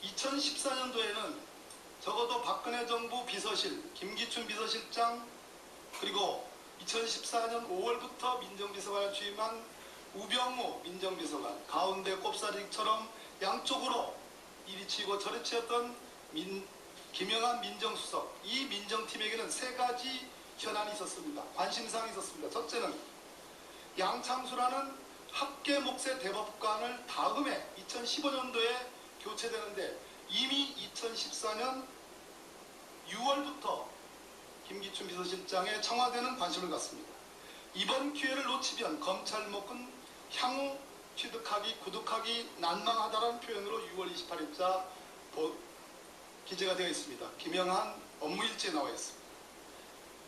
2014년도에는 적어도 박근혜 정부 비서실, 김기춘 비서실장, 그리고 2014년 5월부터 민정비서관을 취임한 우병우 민정비서관, 가운데 꼽사리처럼 양쪽으로 이리 치고 저리 치었던 김영한 민정수석, 이 민정팀에게는 세 가지 현안이 있었습니다. 관심사항이 있었습니다. 첫째는 양창수라는 합계 목세 대법관을 다음해 2015년도에 교체되는데 이미 2014년 6월부터 김기춘 비서실장의 청와대는 관심을 갖습니다. 이번 기회를 놓치면 검찰목은 향후 취득하기, 구득하기 난망하다라는 표현으로 6월 28일자 기재가 되어 있습니다. 김영한 업무일지에 나와 있습니다.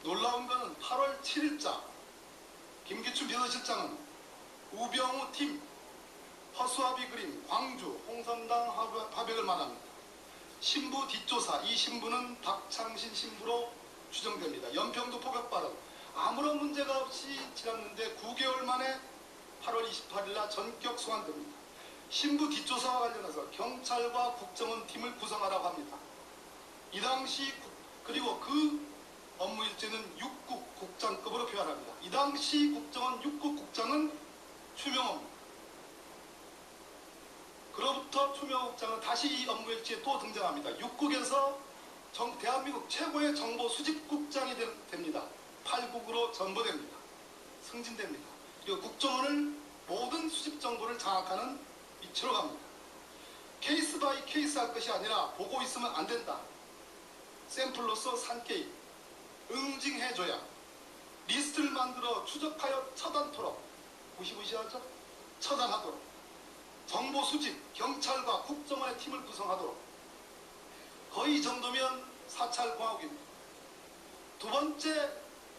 놀라운 것은 8월 7일자 김기춘 비서실장은 우병우 팀 허수아비 그림 광주 홍선당 화백을 말합니다. 신부 뒷조사, 이 신부는 박창신 신부로 추정됩니다. 연평도 포격 발언 아무런 문제가 없이 지났는데 9개월 만에 8월 28일 날 전격 소환됩니다. 신부 뒷조사와 관련해서 경찰과 국정원 팀을 구성하라고 합니다. 이 당시 그리고 그 업무 일지는 6국 국장급으로 표현합니다. 이 당시 국정원 6국 국장은 추명호입니다. 그로부터 추명호 국장은 다시 이 업무 일지에 또 등장합니다. 6국에서 대한민국 최고의 정보 수집국장이 됩니다. 8국으로 전보됩니다. 승진됩니다. 그리고 국정원을 모든 수집 정보를 장악하는 위치로 갑니다. 케이스 바이 케이스 할 것이 아니라 보고 있으면 안 된다. 샘플로서 산게임, 응징해줘야 리스트를 만들어 추적하여 처단토록, 무시무시하죠? 처단하도록, 정보 수집, 경찰과 국정원의 팀을 구성하도록. 거의 이 정도면 사찰공화국입니다. 두 번째,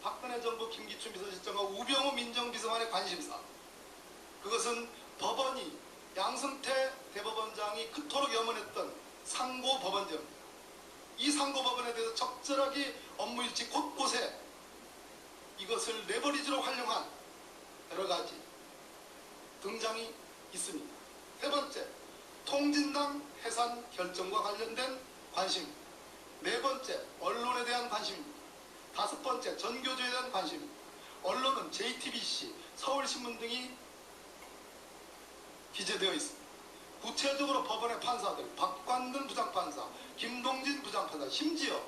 박근혜 정부 김기춘 비서실장과 우병우 민정비서관의 관심사, 그것은 법원이 양승태 대법원장이 그토록 염원했던 상고법원제입니다. 이 상고법원에 대해서 적절하게 업무일지 곳곳에 이것을 레버리지로 활용한 여러가지 등장이 있습니다. 세 번째, 통진당 해산 결정과 관련된 관심입니다. 네 번째, 언론에 대한 관심입니다. 다섯 번째, 전교조에 대한 관심입니다. 언론은 JTBC, 서울신문 등이 기재되어 있습니다. 구체적으로 법원의 판사들, 박관근 부장판사, 김동진 부장판사, 심지어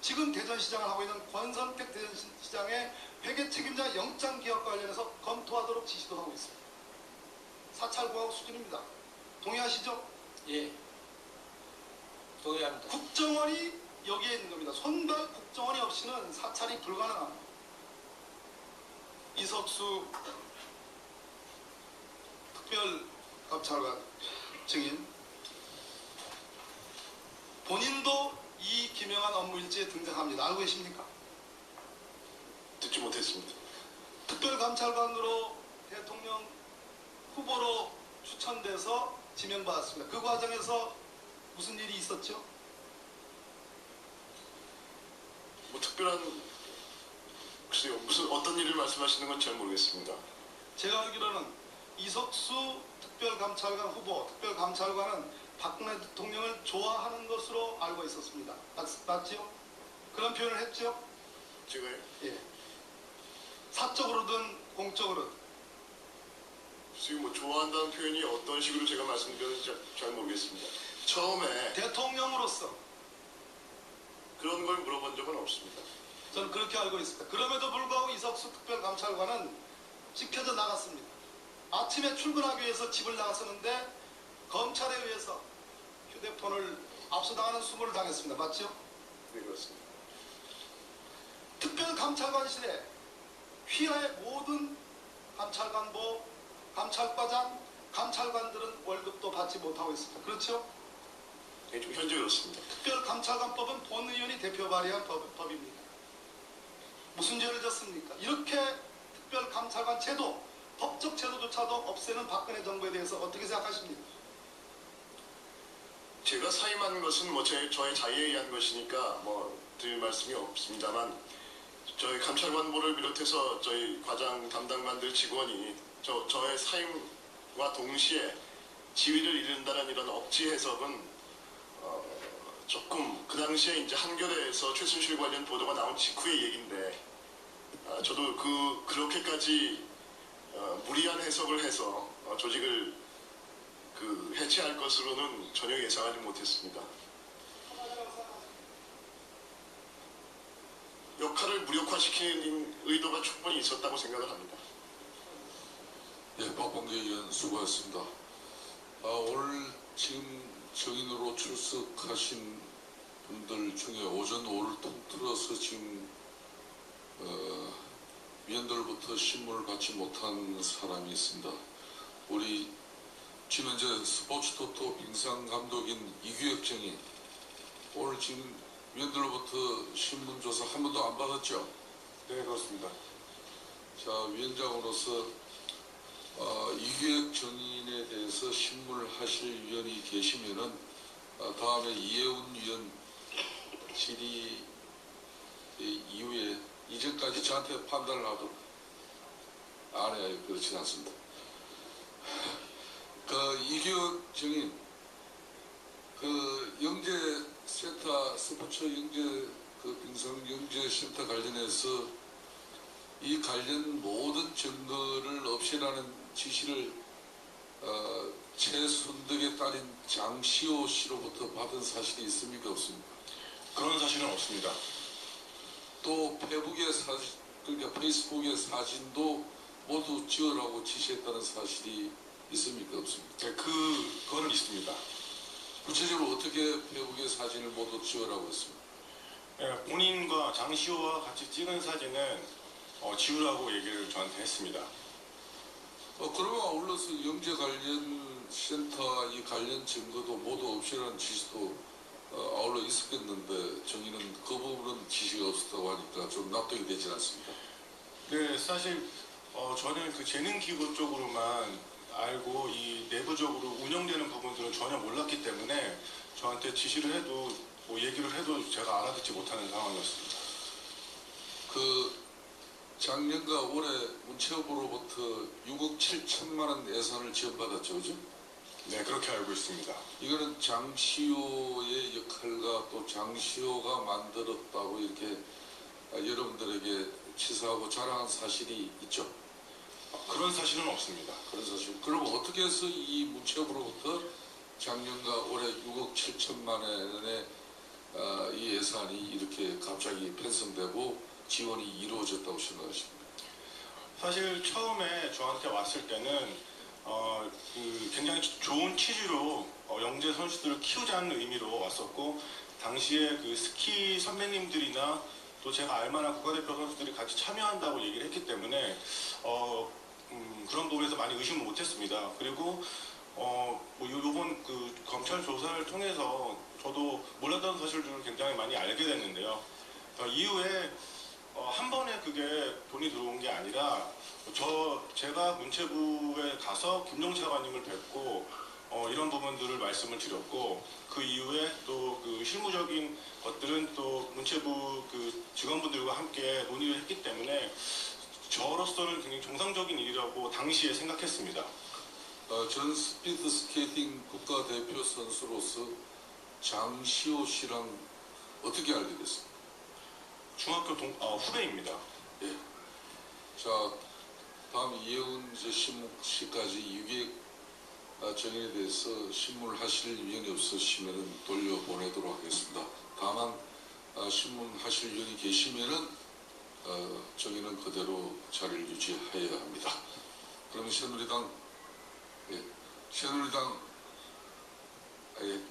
지금 대전시장을 하고 있는 권선택 대전시장의 회계 책임자 영장 기각과 관련해서 검토하도록 지시도 하고 있습니다. 사찰공화국 수준입니다. 동의하시죠? 예, 동의합니다. 국정원이 여기에 있는 겁니다. 손발 국정원이 없이는 사찰이 불가능합니다. 이석수 특별감찰관 증인, 본인도 이 김영한 업무일지에 등장합니다. 알고 계십니까? 듣지 못했습니다. 특별감찰관으로 대통령 후보로 추천돼서 지명받았습니다. 그 과정에서 무슨 일이 있었죠? 뭐 특별한, 글쎄요, 무슨 어떤 일을 말씀하시는 건 잘 모르겠습니다. 제가 알기로는 이석수 특별감찰관 후보, 특별감찰관은 박근혜 대통령을 좋아하는 것으로 알고 있었습니다. 맞지요? 그런 표현을 했죠? 제가요? 예. 사적으로든 공적으로든. 지금 뭐 좋아한다는 표현이 어떤 식으로 제가 말씀드렸는지 잘 모르겠습니다. 처음에 대통령으로서 그런 걸 물어본 적은 없습니다. 저는 그렇게 알고 있습니다. 그럼에도 불구하고 이석수 특별감찰관은 찢겨져 나갔습니다. 아침에 출근하기 위해서 집을 나갔었는데 검찰에 의해서 휴대폰을 압수당하는 수모를 당했습니다. 맞죠? 네, 그렇습니다. 특별감찰관실에 휘하의 모든 감찰관보, 감찰과장, 감찰관들은 월급도 받지 못하고 있습니다. 그렇죠? 네, 좀 현재 그렇습니다. 특별감찰관법은 본의원이 대표 발의한 법입니다. 무슨 죄를 졌습니까? 이렇게 특별감찰관 제도, 법적 제도조차도 없애는 박근혜 정부에 대해서 어떻게 생각하십니까? 제가 사임한 것은 뭐 저의 자의에 의한 것이니까 뭐 드릴 말씀이 없습니다만, 저희 감찰관보를 비롯해서 저희 과장 담당관들 직원이 저의 사임과 동시에 지위를 잃는다는 이런 억지 해석은 조금 그 당시에 이제 한겨레에서 최순실 관련 보도가 나온 직후의 얘기인데 저도 그렇게까지 무리한 해석을 해서 조직을 해체할 것으로는 전혀 예상하지 못했습니다. 역할을 무력화시키는 의도가 충분히 있었다고 생각을 합니다. 예, 박범계 의원 수고하셨습니다. 오늘 지금 정인으로 출석하신 분들 중에 오전 오를 통틀어서 지금 위원들부터 신문을 받지 못한 사람이 있습니다. 우리 지금 현재 스포츠토토 빙상 감독인 이규혁 정인, 오늘 지금 위원들로부터 신문 조사 한 번도 안 받았죠? 네, 그렇습니다. 자, 위원장으로서 이규혁 정인에 대해서 신문을 하실 위원이 계시면은 다음에 이해운 위원 질의 이후에 이전까지 저한테 판단을 하도록 안 해요. 그렇지 않습니다. 이규혁 정인 영재센터 스포츠 영재 빙상 영재센터 관련해서 이 관련 모든 증거를 없애라는 지시를 최순덕의 딸인 장시호 씨로부터 받은 사실이 있습니까? 없습니까? 그런 사실은 없습니다. 또 페북의 그러니까 페이스북의 사진도 모두 지우라고 지시했다는 사실이 있습니까? 없습니까? 네, 그거는 있습니다. 구체적으로 어떻게 페북의 사진을 모두 지우라고 했습니까? 네, 본인과 장시호와 같이 찍은 사진은 지우라고 얘기를 저한테 했습니다. 그러면 아울러서 영재 관련 센터 이 관련 증거도 모두 없애라는 지시도 아울러 있었겠는데 정의는 그 부분은 지시가 없었다고 하니까 좀 납득이 되지 않습니다. 네, 사실 저는 그 재능기부 쪽으로만 알고 이 내부적으로 운영되는 부분들은 전혀 몰랐기 때문에 저한테 지시를 해도 뭐 얘기를 해도 제가 알아듣지 못하는 상황이었습니다. 작년과 올해 문체부로부터 6억 7천만 원 예산을 지원받았죠, 그죠? 네, 그렇게 알고 있습니다. 이거는 장시호의 역할과 또 장시호가 만들었다고 이렇게 여러분들에게 치사하고 자랑한 사실이 있죠. 그런 사실은 없습니다. 그런 사실. 그럼 어떻게 해서 이 문체부로부터 작년과 올해 6억 7천만 원의 이 예산이 이렇게 갑자기 편성되고 지원이 이루어졌다고 생각하십니까? 사실 처음에 저한테 왔을 때는 굉장히 좋은 취지로 영재 선수들을 키우자는 의미로 왔었고, 당시에 그 스키 선배님들이나 또 제가 알만한 국가대표 선수들이 같이 참여한다고 얘기를 했기 때문에 그런 부분에서 많이 의심을 못했습니다. 그리고 요번 그 검찰 조사를 통해서 저도 몰랐던 사실들을 굉장히 많이 알게 됐는데요. 이후에 한 번에 그게 돈이 들어온 게 아니라 제가 문체부에 가서 김동철 차관님을 뵙고 이런 부분들을 말씀을 드렸고, 그 이후에 또 그 실무적인 것들은 또 문체부 그 직원분들과 함께 논의를 했기 때문에 저로서는 굉장히 정상적인 일이라고 당시에 생각했습니다. 전 스피드 스케이팅 국가대표 선수로서 장시호 씨랑 어떻게 알게 됐습니까? 중학교 후배입니다. 예. 자, 다음 이혜훈 신문 씨까지 유기획 정인에 대해서 신문을 하실 위원이 없으시면 돌려보내도록 하겠습니다. 다만 신문 하실 위원이 계시면은 정인은 그대로 자리를 유지해야 합니다. 그럼 새누리당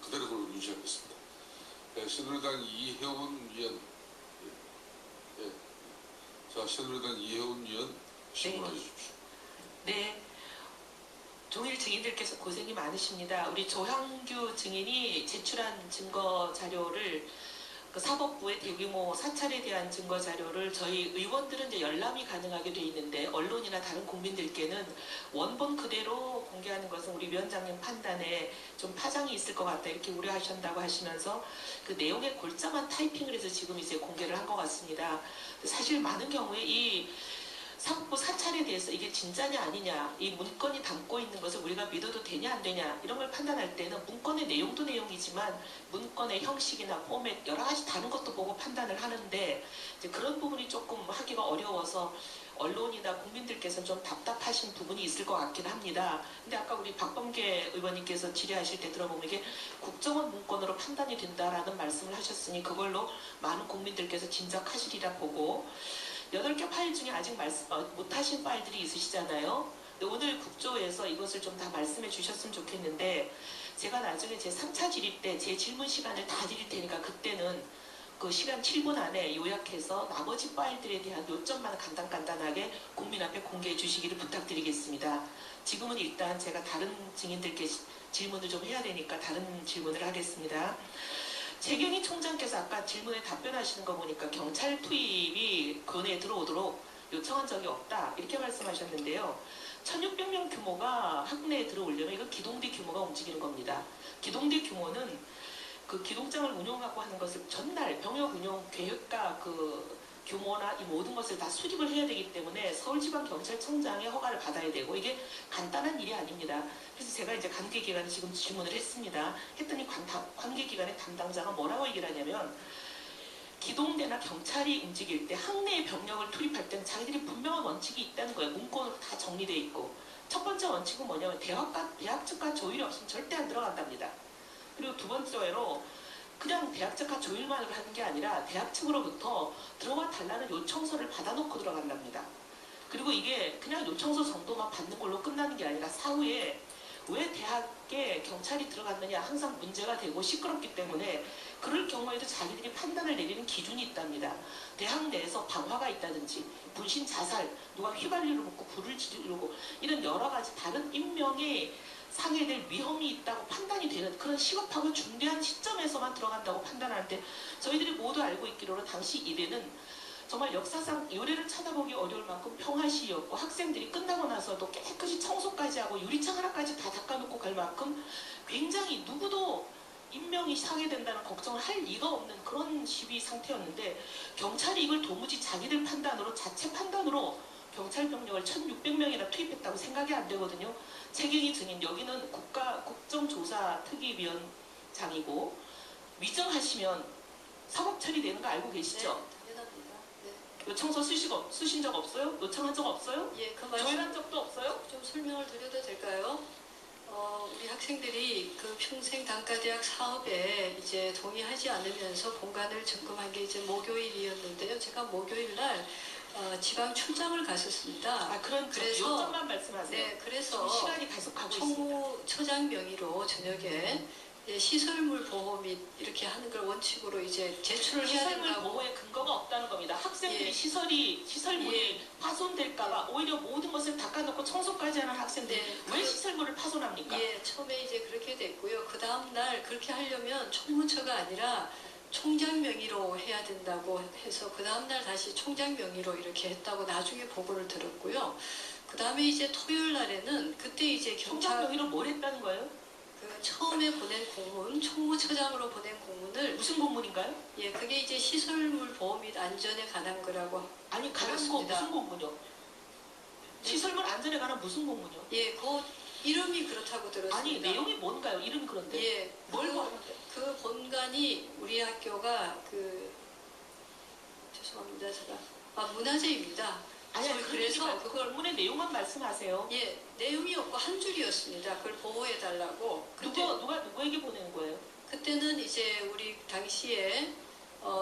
그대로 유지하겠습니다. 새누리당 이혜훈 위원, 자, 새누리당 이혜훈 위원 신문해 주십시오. 네. 종일 증인들께서 고생이 많으십니다. 우리 조형규 증인이 제출한 증거 자료를 그 사법부의 대규모 사찰에 대한 증거 자료를 저희 의원들은 이제 열람이 가능하게 돼 있는데 언론이나 다른 국민들께는 원본 그대로 공개하는 것은 우리 위원장님 판단에 좀 파장이 있을 것 같다 이렇게 우려하신다고 하시면서 그 내용의 골자만 타이핑을 해서 지금 이제 공개를 한 것 같습니다. 사실 많은 경우에 이 사법부 사찰에 대해서 이게 진짜냐 아니냐, 이 문건이 담고 있는 것을 우리가 믿어도 되냐 안 되냐 이런 걸 판단할 때는 문건의 내용도 내용이지만 문건의 형식이나 포맷 여러 가지 다른 것도 보고 판단을 하는데 이제 그런 부분이 조금 하기가 어려워서 언론이나 국민들께서는 좀 답답하신 부분이 있을 것 같긴 합니다. 근데 아까 우리 박범계 의원님께서 질의하실 때 들어보면 이게 국정원 문건으로 판단이 된다라는 말씀을 하셨으니 그걸로 많은 국민들께서 짐작하시리라 보고 8개 파일 중에 아직 말씀 못하신 파일들이 있으시잖아요. 근데 오늘 국조에서 이것을 좀 다 말씀해 주셨으면 좋겠는데 제가 나중에 제 3차 질의 때 제 질문 시간을 다 드릴 테니까 그때는 그 시간 7분 안에 요약해서 나머지 파일들에 대한 요점만 간단하게 국민 앞에 공개해 주시기를 부탁드리겠습니다. 지금은 일단 제가 다른 증인들께 질문을 좀 해야 되니까 다른 질문을 하겠습니다. 최경희 총장께서 아까 질문에 답변하시는 거 보니까 경찰 투입이 근에 들어오도록 요청한 적이 없다 이렇게 말씀하셨는데요. 1600명 규모가 학내에 들어오려면 이거 기동대 규모가 움직이는 겁니다. 기동대 규모는 그 기동장을 운영하고 하는 것을 전날 병역 운영 계획과 그 규모나 이 모든 것을 다 수립을 해야 되기 때문에 서울지방경찰청장의 허가를 받아야 되고 이게 간단한 일이 아닙니다. 그래서 제가 이제 관계기관에 지금 질문을 했습니다. 했더니 관계기관의 담당자가 뭐라고 얘기를 하냐면 기동대나 경찰이 움직일 때 학내의 병력을 투입할 때는 자기들이 분명한 원칙이 있다는 거예요. 문건으로 다 정리되어 있고 첫 번째 원칙은 뭐냐면 대학 측과 조율이 없으면 절대 안 들어간답니다. 그리고 두 번째로 그냥 대학 측과 조율만 하는 게 아니라 대학 측으로부터 들어와 달라는 요청서를 받아놓고 들어간답니다. 그리고 이게 그냥 요청서 정도만 받는 걸로 끝나는 게 아니라 사후에 왜 대학에 경찰이 들어갔느냐 항상 문제가 되고 시끄럽기 때문에 그럴 경우에도 자기들이 판단을 내리는 기준이 있답니다. 대학 내에서 방화가 있다든지 분신 자살, 누가 휘발유를 붓고 불을 지르고 이런 여러 가지 다른 인명의 상해될 위험이 있다고 판단이 되는 그런 시급하고 중대한 시점에서만 들어간다고 판단하는데 저희들이 모두 알고 있기로는 당시 이래는 정말 역사상 요래를 찾아보기 어려울 만큼 평화시였고 학생들이 끝나고 나서도 깨끗이 청소까지 하고 유리창 하나까지 다 닦아놓고 갈 만큼 굉장히 누구도 인명이 상해된다는 걱정을 할 리가 없는 그런 시위 상태였는데 경찰이 이걸 도무지 자기들 판단으로 자체 판단으로 경찰 병력을 1600명이나 투입했다고 생각이 안 되거든요. 최경희 증인 여기는 국가국정조사특위위원장이고 위정하시면 사법 처리되는 거 알고 계시죠? 네, 당연합니다. 네. 요청서 쓰신 적 없어요? 요청한 적 없어요? 예, 그 말씀 조율한 적도 없어요? 좀 설명을 드려도 될까요? 우리 학생들이 그 평생 단과대학 사업에 이제 동의하지 않으면서 본관을 점검한 게 이제 목요일이었는데요. 제가 목요일 날 지방 출장을 갔었습니다. 아, 그래서 요점만 말씀하세요. 네, 그래서 시간이 계속 가고 있습니다. 총무처장 명의로 저녁에 시설물 보호 및 이렇게 하는 걸 원칙으로 이제 제출을 해야 시설물 된다고. 보호에 근거가 없다는 겁니다. 학생들이 예. 시설물이 예. 파손될까봐 오히려 모든 것을 닦아놓고 청소까지 하는 학생들이 네, 왜 시설물을 파손합니까? 예, 처음에 이제 그렇게 됐고요. 그 다음 날 그렇게 하려면 총무처가 아니라 총장 명의로 해야 된다고 해서 그 다음 날 다시 총장 명의로 이렇게 했다고 나중에 보고를 들었고요. 그 다음에 이제 토요일 날에는 그때 이제 총장 경찰 명의로 뭘 했다는 거예요? 그 처음에 보낸 공문, 총무처장으로 보낸 공문을 무슨 공문인가요? 예, 그게 이제 시설물 보호 및 안전에 관한 거라고. 아니 관한 거 그렇습니다. 무슨 공문이요? 시설물 안전에 관한 무슨 공문이요? 예, 그 이름이 그렇다고 들었습니다. 아니 내용이 뭔가요? 이름이 그런데 예, 뭘 보는데? 그 본관이 우리 학교가 죄송합니다, 제가 문화재입니다. 아니 그래서 그걸 공문의 내용만 말씀하세요. 예, 내용이 없고 한 줄이었습니다. 그걸 보호해 달라고. 누가 누구에게 보낸 거예요? 그때는 이제 우리 당시에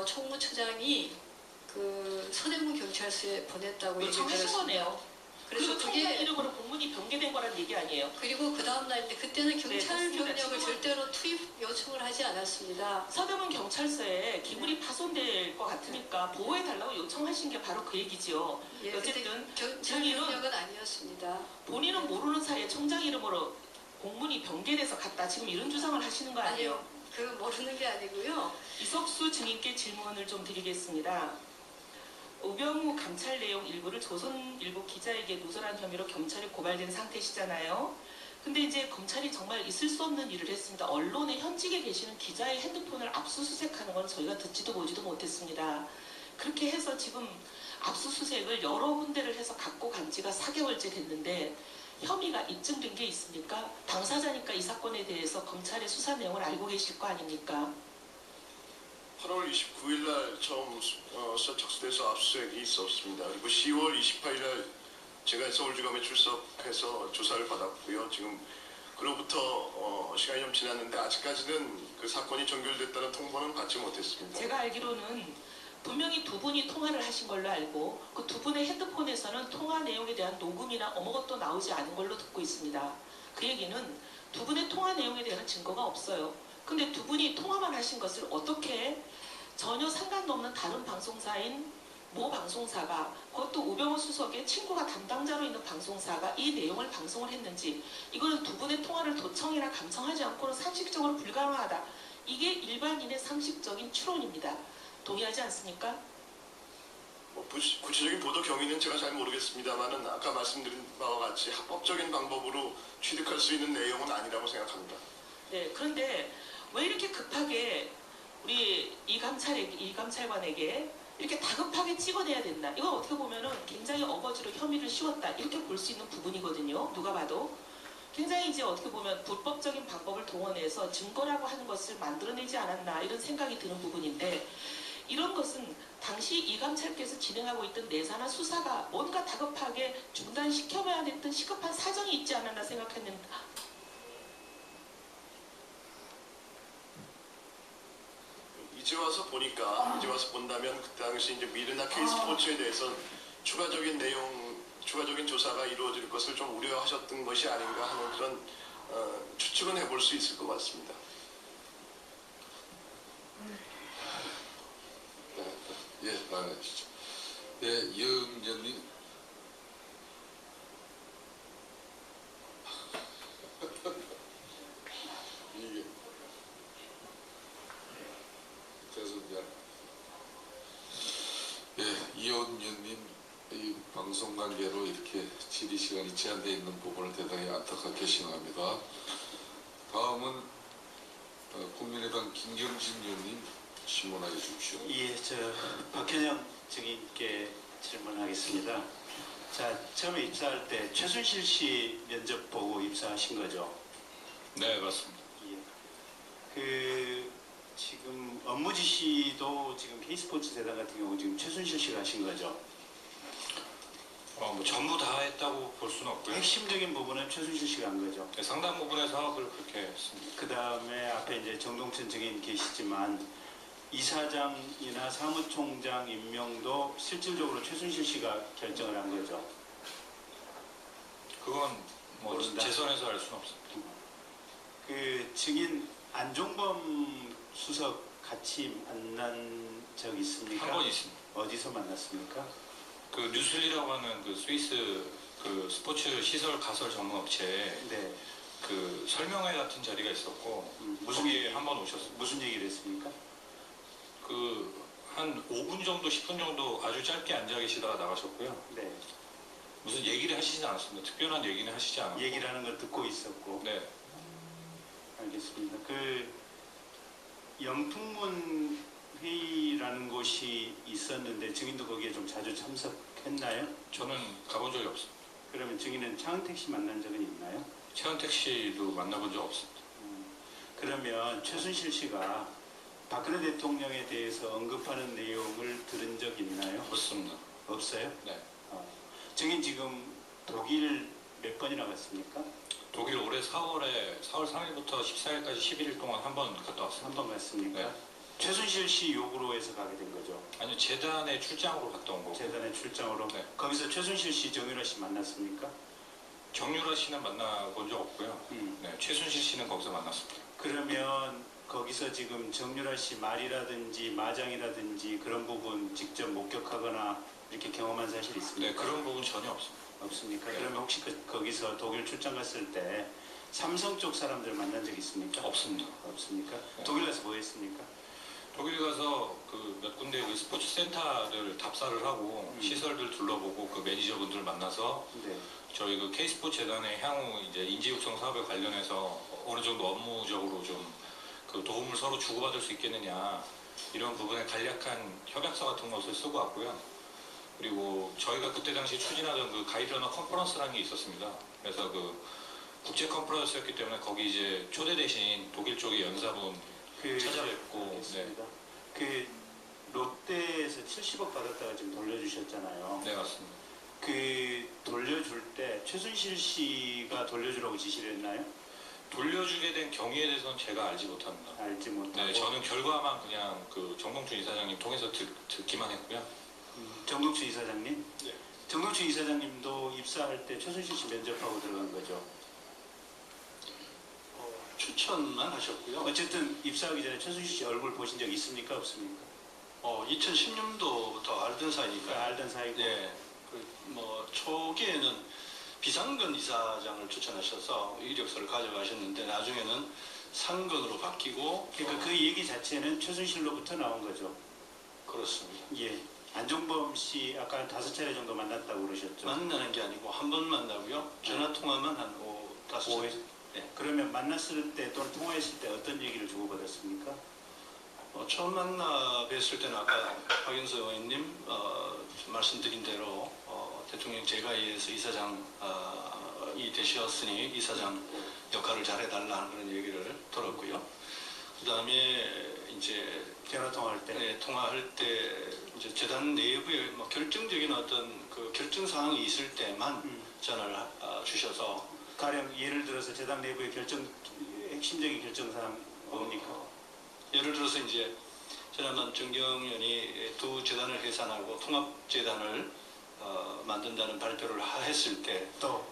총무처장이 그 서대문 경찰서에 보냈다고 얘기를 요청하신 들었습니다. 거네요. 그래서 그리고 총장 그게 이름으로 공문이 변개된 거란 얘기 아니에요? 그리고 그 다음 날인데 그때는 경찰 맞습니다. 병력을 지금은- 절대로 투입 요청을 하지 않았습니다. 서대문 경찰서에 기물이 파손될 것 같으니까 보호해달라고 요청하신 게 바로 그 얘기지요. 예, 어쨌든 그때 경찰 증인은- 병력은 아니었습니다. 본인은 모르는 사이에 총장 이름으로 공문이 변개돼서 갔다 지금 이런 주장을 하시는 거 아니에요? 아니요, 그 모르는 게 아니고요. 이석수 증인께 질문을 좀 드리겠습니다. 우병우 감찰 내용 일부를 조선일보 기자에게 누설한 혐의로 경찰에 고발된 상태시잖아요. 근데 이제 검찰이 정말 있을 수 없는 일을 했습니다. 언론에 현직에 계시는 기자의 핸드폰을 압수수색하는 건 저희가 듣지도 보지도 못했습니다. 그렇게 해서 지금 압수수색을 여러 군데를 해서 갖고 간 지가 4개월째 됐는데 혐의가 입증된 게 있습니까? 당사자니까 이 사건에 대해서 검찰의 수사 내용을 알고 계실 거 아닙니까? 8월 29일 날 처음 수사 착수돼서 압수수색이 있었습니다. 그리고 10월 28일 날 제가 서울지검에 출석해서 조사를 받았고요. 지금 그로부터 시간이 좀 지났는데 아직까지는 그 사건이 종결됐다는 통보는 받지 못했습니다. 제가 알기로는 분명히 두 분이 통화를 하신 걸로 알고 그 두 분의 핸드폰에서는 통화 내용에 대한 녹음이나 아무것도 나오지 않은 걸로 듣고 있습니다. 그 얘기는 두 분의 통화 내용에 대한 증거가 없어요. 근데 두 분이 통화만 하신 것을 어떻게 전혀 상관도 없는 다른 방송사인 모 방송사가, 그것도 우병우 수석의 친구가 담당자로 있는 방송사가 이 내용을 방송을 했는지, 이거는 두 분의 통화를 도청이나 감청하지 않고는 상식적으로 불가능하다. 이게 일반인의 상식적인 추론입니다. 동의하지 않습니까? 뭐 구체적인 보도 경위는 제가 잘 모르겠습니다만은 아까 말씀드린 바와 같이 합법적인 방법으로 취득할 수 있는 내용은 아니라고 생각합니다. 네, 그런데 왜 이렇게 급하게 우리 이 감찰관에게 이렇게 다급하게 찍어내야 된다. 이건 어떻게 보면은 굉장히 어거지로 혐의를 씌웠다. 이렇게 볼 수 있는 부분이거든요. 누가 봐도. 굉장히 이제 어떻게 보면 불법적인 방법을 동원해서 증거라고 하는 것을 만들어내지 않았나 이런 생각이 드는 부분인데, 이런 것은 당시 이 감찰께서 진행하고 있던 내사나 수사가 뭔가 다급하게 중단시켜봐야 했던 시급한 사정이 있지 않았나 생각했는데, 이제 와서 본다면 그 당시 이제 미르나 K스포츠에 대해서 추가적인 조사가 이루어질 것을 좀 우려하셨던 것이 아닌가 하는 그런 추측은 해볼 수 있을 것 같습니다. 예, 말하시죠. 예, 이은정님. 이게 죄송합니다. 예, 이은정님, 이 방송 관계로 이렇게 질의 시간이 제한되어 있는 부분을 대단히 안타깝게 생각합니다. 다음은 국민의당 김경진 의원님 질문하여 주십시오. 예, 박현영 증인께 질문하겠습니다. 자, 처음에 입사할 때 최순실 씨 면접 보고 입사하신 거죠? 네, 맞습니다. 예. 지금 업무 지시도 지금 K스포츠 재단 같은 경우 지금 최순실 씨가 하신 거죠? 뭐 전부 다 했다고 볼 수는 없고요. 핵심적인 부분은 최순실 씨가 한 거죠. 네, 상당 부분의 사업을 그렇게 했습니다. 그 다음에 앞에 이제 정동천 증인 계시지만 이사장이나 사무총장 임명도 실질적으로 최순실 씨가 결정을 한 거죠. 그건 뭐 모른다. 제 선에서 알 수는 없습니다. 그 증인 안종범 수석 같이 만난 적 있습니까? 한 번 있습니다. 어디서 만났습니까? 그 뉴슬리라고 하는 그 스위스 그 스포츠 시설 가설 전문 업체에 네. 그 설명회 같은 자리가 있었고 무슨 거기에 한 번 오셨습니다. 무슨 얘기를 했습니까? 그 한 5분 정도 10분 정도 아주 짧게 앉아 계시다가 나가셨고요. 네. 무슨 얘기를 하시지 않았습니다. 특별한 얘기는 하시지 않았고. 얘기를 하는 걸 듣고 있었고. 네. 알겠습니다. 그 영풍문 회의라는 곳이 있었는데 증인도 거기에 좀 자주 참석했나요? 저는 가본 적이 없습니다. 그러면 증인은 차은택 씨 만난 적은 있나요? 최은택 씨도 만나본 적 없습니다. 그러면 최순실 씨가 박근혜 대통령에 대해서 언급하는 내용을 들은 적 있나요? 없습니다. 없어요? 네. 증인 지금 독일 몇 번이나 갔습니까? 독일 올해 4월 3일부터 14일까지 11일 동안 한 번 갔다 왔습니다. 한 번 갔습니까? 네. 최순실 씨 요구로 해서 가게 된 거죠. 아니요, 재단의 출장으로 갔다 온 거고. 재단의 출장으로. 네. 거기서 최순실 씨, 정유라 씨 만났습니까? 정유라 씨는 만나본 적 없고요. 음. 네, 최순실 씨는 거기서 만났습니다. 그러면 거기서 지금 정유라 씨 말이라든지 마장이라든지 그런 부분 직접 목격하거나 이렇게 경험한 사실 있습니까? 네, 그런 부분 전혀 없습니다. 없습니까? 네. 그러면 혹시 거기서 독일 출장 갔을 때 삼성 쪽 사람들 만난 적 있습니까? 없습니다. 없습니까? 네. 독일 가서 뭐 했습니까? 독일 가서 그 몇 군데 그 스포츠 센터들 답사를 하고 시설들 둘러보고 그 매니저분들 만나서 네. 저희 그 K스포츠 재단의 향후 이제 인재 육성 사업에 관련해서 어느 정도 업무적으로 좀 그 도움을 서로 주고받을 수 있겠느냐 이런 부분에 간략한 협약서 같은 것을 쓰고 왔고요. 그리고 저희가 그때 당시 추진하던 그 가이드러너 컨퍼런스라는 게 있었습니다. 그래서 그 국제 컨퍼런스였기 때문에 거기 이제 초대 대신 독일 쪽의 연사분 찾아뵙고, 네, 알겠습니다. 그 롯데에서 70억 받았다가 지금 돌려주셨잖아요. 네 맞습니다. 그 돌려줄 때 최순실 씨가 돌려주라고 지시를 했나요? 돌려주게 된 경위에 대해서는 제가 알지 못합니다. 알지 못하고. 네, 저는 결과만 그냥 그 정동춘 이사장님 통해서 듣기만 했고요. 정동춘 이사장님? 네. 정동춘 이사장님도 입사할 때 최순실 씨 면접하고 들어간 거죠. 추천만 하셨고요. 어쨌든 입사하기 전에 최순실 씨 얼굴 보신 적 있습니까? 없습니까? 2010년도부터 알던 사이니까. 알던 사이고. 네. 초기에는 비상근 이사장을 추천하셔서 이력서를 가져가셨는데 나중에는 상근으로 바뀌고. 그러니까 그 얘기 자체는 최순실로부터 나온 거죠. 그렇습니다. 예. 안종범 씨 아까 5차례 정도 만났다고 그러셨죠. 만나는 게 아니고 한 번 만나고요. 전화 통화만 한 5-5회. 네. 그러면 만났을 때 또는 통화했을 때 어떤 얘기를 주고받았습니까? 처음 만나 뵀을 때는 아까 박영수 의원님 말씀드린 대로 대통령 제가에서 이사장이 되셨으니 이사장 역할을 잘해달라는 그런 얘기를 들었고요. 그 다음에 이제 전화 통화할 때. 네, 통화할 때 이제 재단 내부에 결정적인 어떤 그 결정 사항이 있을 때만 전화를 주셔서 가령 예를 들어서 재단 내부의 핵심적인 결정사항 뭡니까? 예를 들어서 이제 지난번 정경련이 두 재단을 해산하고 통합재단을 만든다는 발표를 했을 때 또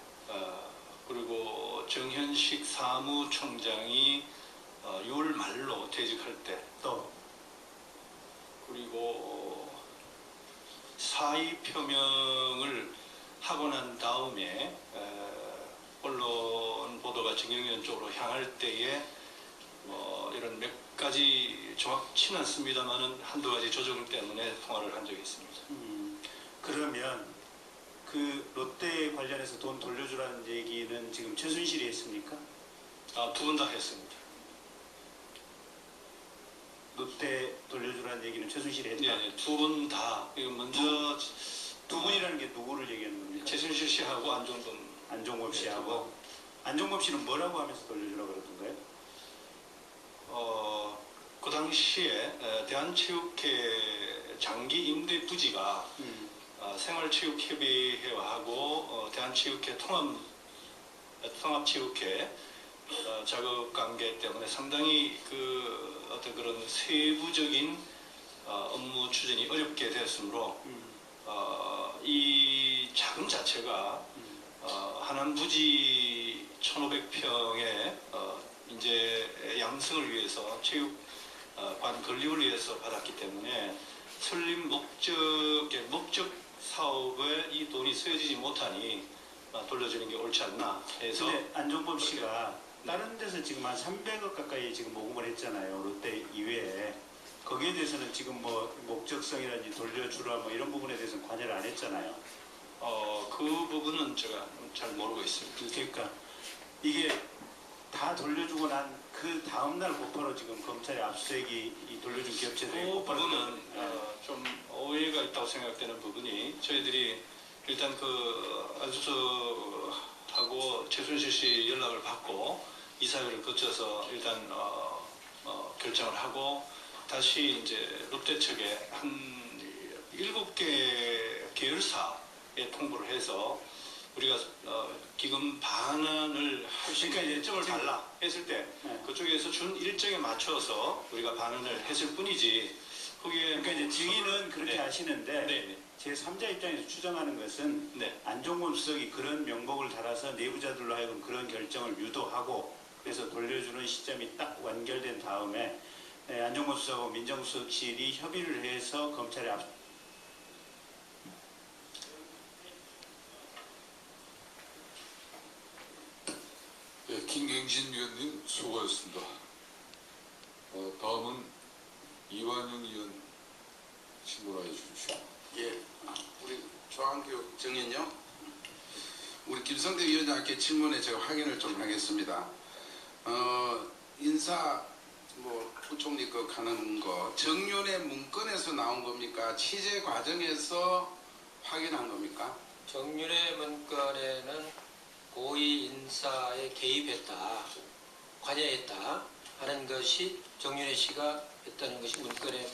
그리고 정현식 사무총장이 6월 말로 퇴직할 때 또 그리고 사의 표명을 하고 난 다음에 언론 보도가 정경련 쪽으로 향할 때에 이런 몇 가지 정확치는 않습니다만은 한두 가지 조정 때문에 통화를 한 적이 있습니다. 그러면 그 롯데 관련해서 돈 돌려주라는 얘기는 지금 최순실이 했습니까? 두 분 다 했습니다. 롯데 돌려주라는 얘기는 최순실이 했다. 네, 두 분 다. 먼저 두 분이라는 게 누구를 얘기하는 겁니까? 최순실 씨하고 안종범. 안종범 씨하고. 안종범 씨는 뭐라고 하면서 돌려주라고 그러던가요? 그 당시에 대한체육회 장기 임대 부지가 생활체육협의회하고 대한체육회 통합체육회 작업 관계 때문에 상당히 그 어떤 그런 세부적인 업무 추진이 어렵게 되었으므로 이 자금 자체가 하남 부지 1,500평의 이제 양성을 위해서 체육관 건립을 위해서 받았기 때문에 설립 목적 사업에 이 돈이 쓰여지지 못하니 돌려주는 게 옳지 않나 해서. 근데 안종범 씨가 다른 데서 지금 한 300억 가까이 지금 모금을 했잖아요. 롯데 이외에. 거기에 대해서는 지금 뭐 목적성이라든지 돌려주라 뭐 이런 부분에 대해서는 관여를 안 했잖아요. 그 부분은 제가 잘 모르고 있습니다. 그러니까 이게 다 돌려주고 난 그 다음날 곧바로 지금 검찰의 압수수색이 이 돌려준 기업체들이 그 곧바로 부분은 좀 오해가 있다고 생각되는 부분이 저희들이 일단 그 안수석하고 최순실 씨 연락을 받고 이사회를 거쳐서 일단 결정을 하고 다시 이제 롯데 측에 한 7개 계열사에 통보를 해서 우리가 기금 반환을 할 수 있는 일정을 달라 했을 때 그쪽에서 준 일정에 맞춰서 우리가 반환을 했을 뿐이지 거기에 그러니까 이제 증인은 그렇게 네. 하시는데 네. 제3자 입장에서 추정하는 것은 네. 안종범 수석이 그런 명목을 달아서 내부자들로 하여금 그런 결정을 유도하고 그래서 돌려주는 시점이 딱 완결된 다음에 안종범 수석하고 민정수석실이 협의를 해서 검찰에 네, 김경진 위원님 수고하셨습니다. 다음은 이완영 의원 질문하여 주십시오. 예, 우리 조항교 정인요. 우리 김성대 위원장께 질문에 제가 확인을 좀 하겠습니다. 인사 부총리 거 하는 거 정윤의 문건에서 나온 겁니까? 취재 과정에서 확인한 겁니까? 정윤회 문건에는 고위 인사에 개입했다, 관여했다 하는 것이 정윤회 씨가 했다는 것이 문건에